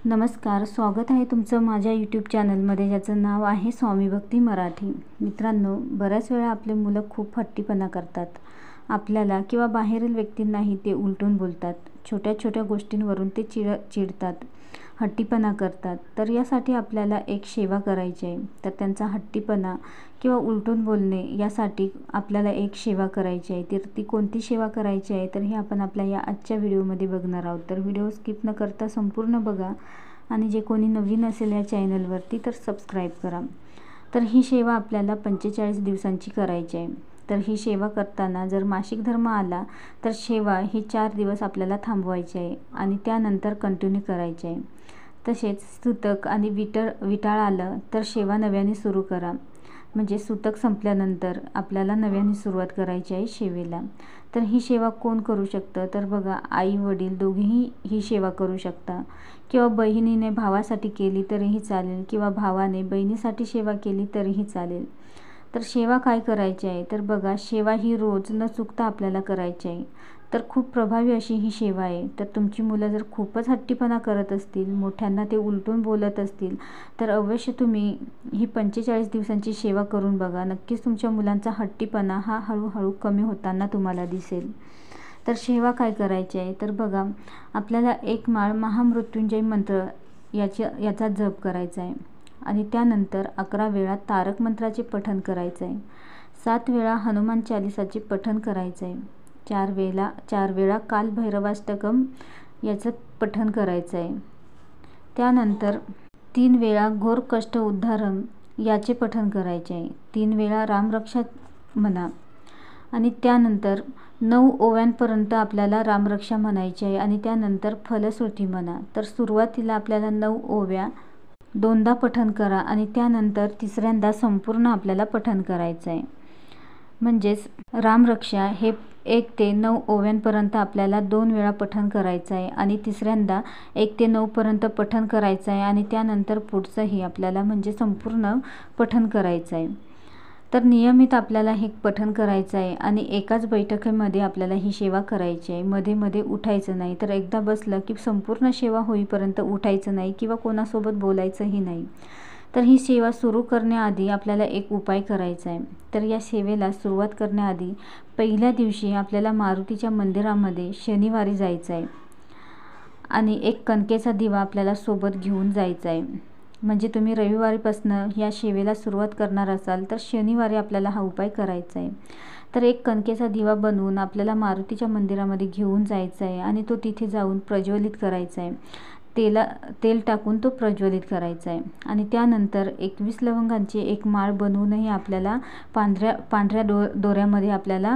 नमस्कार, स्वागत आहे तुमचं माझ्या यूट्यूब चॅनलमध्ये ज्याचं नाव आहे स्वामी भक्ती मराठी। मित्रांनो, बऱ्याच वेळा आपले मुलं खूप हट्टीपणा करतात। आपल्याला किंवा बाहेरील व्यक्तींनाही ते उलटून बोलतात। छोट्या छोट्या गोष्टींवरून ते चिडतात, हट्टीपणा करतात। तर यासाठी आपल्याला एक सेवा करायची आहे। तर त्यांचा हट्टीपणा किंवा उलटून बोलणे यासाठी आपल्याला एक सेवा करायची आहे। तर ती कोणती सेवा करायची आहे तर हे आपण आपल्या या आजच्या व्हिडिओमध्ये बघणार आहोत। तर व्हिडिओ स्किप न करता संपूर्ण बघा आणि जे कोणी नवीन असेल या चॅनलवरती तर सबस्क्राईब करा। तर ही सेवा आपल्याला 45 दिवसांची करायची आहे। तर ही सेवा करताना जर मासिक धर्म आला तर सेवा ही 4 दिवस आपल्याला थांबवायची आहे आणि त्यानंतर कंटिन्यू करायची आहे। तसेच सुतक आणि विटाळ आलं तर सेवा नव्याने सुरू करा। म्हणजे सुतक संपल्यानंतर आपल्याला नव्याने सुरुवात करायची आहे सेवेला। तर ही सेवा कोण करू शकतं तर बघा, आई वडील दोघेही ही सेवा करू शकता किंवा बहिणीने भावासाठी केली तरीही चालेल किंवा भावाने बहिणीसाठी सेवा केली तरीही चालेल। तर सेवा काय करायची आहे तर बघा, सेवा ही रोज न चुकता आपल्याला करायची आहे। तर खूप प्रभावी अशी ही सेवा आहे। तर तुमची मुलं जर खूपच हट्टीपणा करत असतील, मोठ्यांना ते उलटून बोलत असतील तर अवश्य तुम्ही ही 45 दिवसांची सेवा करून बघा। नक्कीच तुमच्या मुलांचा हट्टीपणा हा हळूहळू कमी होताना तुम्हाला दिसेल। तर सेवा काय करायची आहे तर बघा, आपल्याला एक माळ महामृत्युंजय मंत्र याचा जप करायचा आहे आणि त्यानंतर 11 वेळा तारक मंत्राचे पठण करायचं आहे। 7 वेळा हनुमान चालीसाचे पठण करायचं आहे। 4 वेळा काल भैरवाष्टकम याचं पठण करायचं आहे। त्यानंतर 3 वेळा घोर कष्ट उद्धारम याचे पठण करायचे आहे। 3 वेळा रामरक्षा म्हणा आणि त्यानंतर 9 ओव्यांपर्यंत आपल्याला रामरक्षा म्हणायची आहे आणि त्यानंतर फलश्रुती म्हणा। तर सुरुवातीला आपल्याला 9 ओव्या 2दा पठण करा आणि त्यानंतर तिसऱ्यांदा संपूर्ण आपल्याला पठण करायचं आहे। म्हणजेच रामरक्षा हे 1 ते 9 ओव्यांपर्यंत आपल्याला 2 वेळा पठण करायचं आहे आणि तिसऱ्यांदा 1 ते 9 पर्यंत पठण करायचं आहे आणि त्यानंतर पुढचंही आपल्याला म्हणजे संपूर्ण पठण करायचं आहे। तर नियमित आपल्याला हे पठण करायचं आहे आणि एकाच बैठकीमध्ये आपल्याला ही सेवा करायची आहे। मध्ये मध्ये उठायचं नाही। तर एकदा बसलं की संपूर्ण सेवा होईपर्यंत उठायचं नाही किंवा कोणासोबत बोलायचंही नाही। तर ही सेवा सुरू करण्याआधी आपल्याला एक उपाय करायचा आहे। तर या सेवेला सुरुवात करण्याआधी पहिल्या दिवशी आपल्याला मारुतीच्या मंदिरामध्ये शनिवारी जायचं आहे आणि एक कणकेचा दिवा आपल्याला सोबत घेऊन जायचा आहे। म्हणजे तुम्ही रविवारीपासून या सेवेला सुरुवात करणार असाल तर शनिवारी आपल्याला हा उपाय करायचा आहे। तर एक कणकेचा दिवा बनवून आपल्याला मारुतीच्या मंदिरामध्ये घेऊन जायचा आहे आणि तो तिथे जाऊन प्रज्वलित करायचा आहे। तेल टाकून तो प्रज्वलित करायचा आहे आणि त्यानंतर 21 लवंगांची एक माळ बनवूनही आपल्याला पांढऱ्या दोऱ्यामध्ये आपल्याला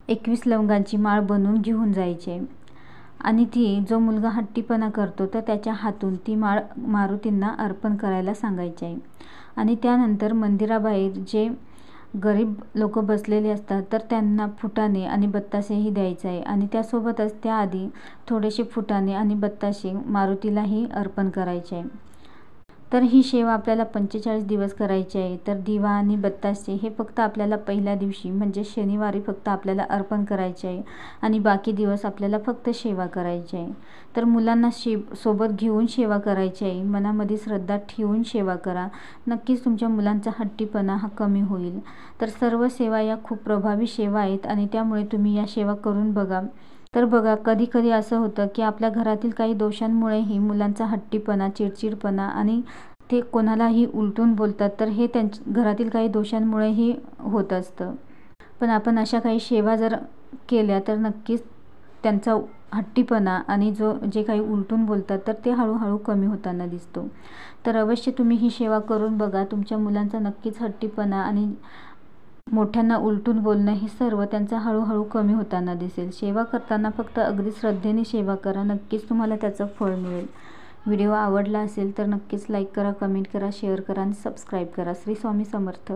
21 लवंगांची माळ बनवून घेऊन जायची आहे आणि ती जो मुलगा हट्टीपणा करतो तर त्याच्या हातून ती माळ मारुतींना अर्पण करायला सांगायची आहे। आणि त्यानंतर मंदिराबाहेर जे गरीब लोक बसलेले असतात तर त्यांना फुटाणे आणि बत्तासेही द्यायचं आहे आणि त्यासोबतच त्याआधी थोडेसे फुटाणे आणि बत्तासे मारुतीलाही अर्पण करायचे आहे। तर ही सेवा आपल्याला 45 दिवस करायची आहे। तर दिवा आणि बत्तासे हे फक्त आपल्याला पहिल्या दिवशी म्हणजे शनिवारी फक्त आपल्याला अर्पण करायचे आहे आणि बाकी दिवस आपल्याला फक्त सेवा करायची आहे। तर मुलांना सोबत घेऊन सेवा करायची आहे। मनामध्ये श्रद्धा ठेवून सेवा करा। नक्कीच तुमच्या मुलांचा हट्टीपणा हा कमी होईल। तर सर्व सेवा या खूप प्रभावी सेवा आहेत आणि त्यामुळे तुम्ही या सेवा करून बघा। तर बघा, कधी कधी असं होतं की आपल्या घरातील काही दोषांमुळेही मुलांचा हट्टीपणा, चिडचिडपणा आणि ते कोणालाही उलटून बोलतात तर हे त्यांच्या घरातील काही दोषांमुळेही होत असतं। पण आपण अशा काही सेवा जर केल्या तर नक्कीच त्यांचा हट्टीपणा आणि जे काही उलटून बोलतात तर ते हळूहळू कमी होताना दिसतो। तर अवश्य तुम्ही ही सेवा करून बघा। तुमच्या मुलांचा नक्कीच हट्टीपणा आणि मोठ्यांना उलटून बोलणं हे सर्व त्यांचा हळूहळू कमी होताना दिसेल। सेवा करताना फक्त अगदी श्रद्धेने सेवा करा, नक्कीच तुम्हाला त्याचं फळ मिळेल। व्हिडिओ आवडला असेल तर नक्कीच लाईक करा, कमेंट करा, शेअर करा आणि सबस्क्राईब करा। श्री स्वामी समर्थ।